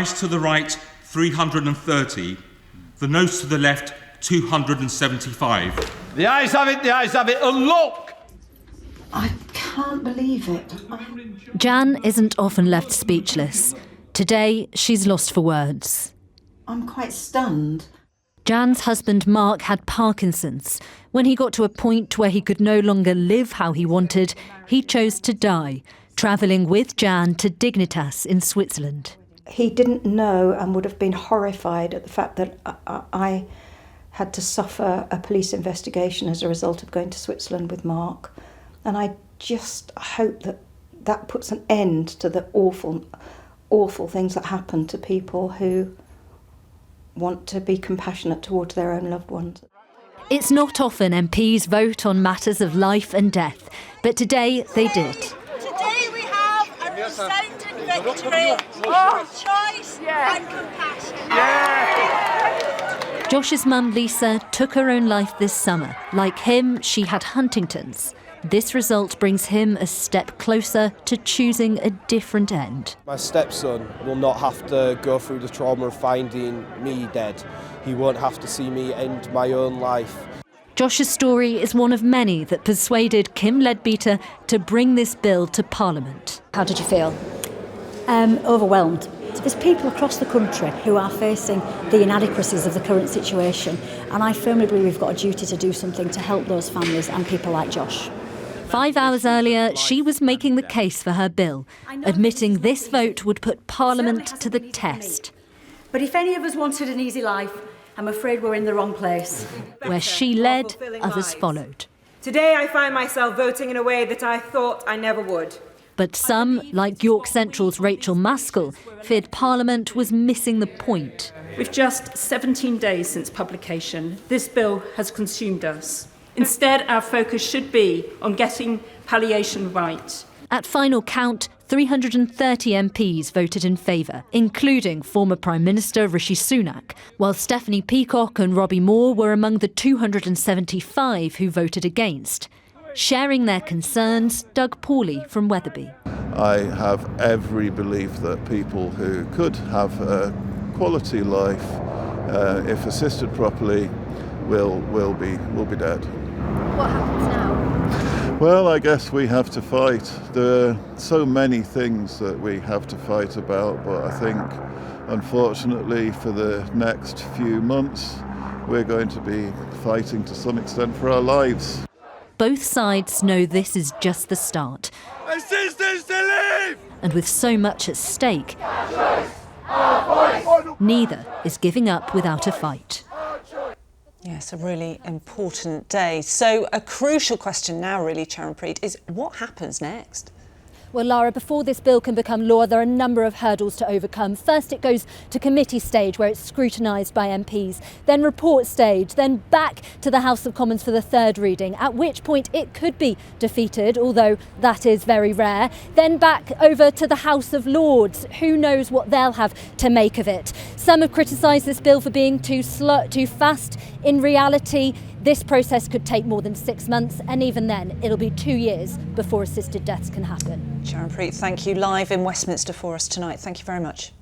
To the right, 330. The noes to the left, 275. The ayes have it, and look! I can't believe it. Jan isn't often left speechless. Today, she's lost for words. I'm quite stunned. Jan's husband Mark had Parkinson's. When he got to a point where he could no longer live how he wanted, he chose to die, travelling with Jan to Dignitas in Switzerland. He didn't know and would have been horrified at the fact that I had to suffer a police investigation as a result of going to Switzerland with Mark. And I just hope that that puts an end to the awful, awful things that happen to people who want to be compassionate towards their own loved ones. It's not often MPs vote on matters of life and death, but today they did. Today we have a resounding victory of choice and compassion. Josh's mum Lisa took her own life this summer. Like him, she had Huntington's. This result brings him a step closer to choosing a different end. My stepson will not have to go through the trauma of finding me dead. He won't have to see me end my own life. Josh's story is one of many that persuaded Kim Leadbeater to bring this bill to Parliament. How did you feel? Overwhelmed. There's people across the country who are facing the inadequacies of the current situation, and I firmly believe we've got a duty to do something to help those families and people like Josh. 5 hours earlier, she was making the case for her bill, admitting this vote would put Parliament to the test. But if any of us wanted an easy life, I'm afraid we're in the wrong place. Where she led, others followed. Today I find myself voting in a way that I thought I never would. But some, like York Central's Rachel Maskell, feared Parliament was missing the point. With just 17 days since publication, this bill has consumed us. Instead, our focus should be on getting palliation right. At final count, 330 MPs voted in favour, including former Prime Minister Rishi Sunak, while Stephanie Peacock and Robbie Moore were among the 275 who voted against. Sharing their concerns, Doug Pawley from Wetherby. I have every belief that people who could have a quality life, if assisted properly, will be dead. What happens now? Well, I guess we have to fight. There are so many things that we have to fight about, but I think, unfortunately, for the next few months, we're going to be fighting to some extent for our lives. Both sides know this is just the start. Assistance to leave! And with so much at stake, neither is giving up without a fight. Yes, a really important day. So a crucial question now, really, Charanpreet, is what happens next? Well, Lara, before this bill can become law, there are a number of hurdles to overcome. First, it goes to committee stage, where it's scrutinised by MPs, then report stage, then back to the House of Commons for the third reading, at which point it could be defeated, although that is very rare, then back over to the House of Lords. Who knows what they'll have to make of it? Some have criticised this bill for being too fast. In reality, this process could take more than 6 months, and even then, it'll be 2 years before assisted deaths can happen. Charanpreet, thank you. Live in Westminster for us tonight. Thank you very much.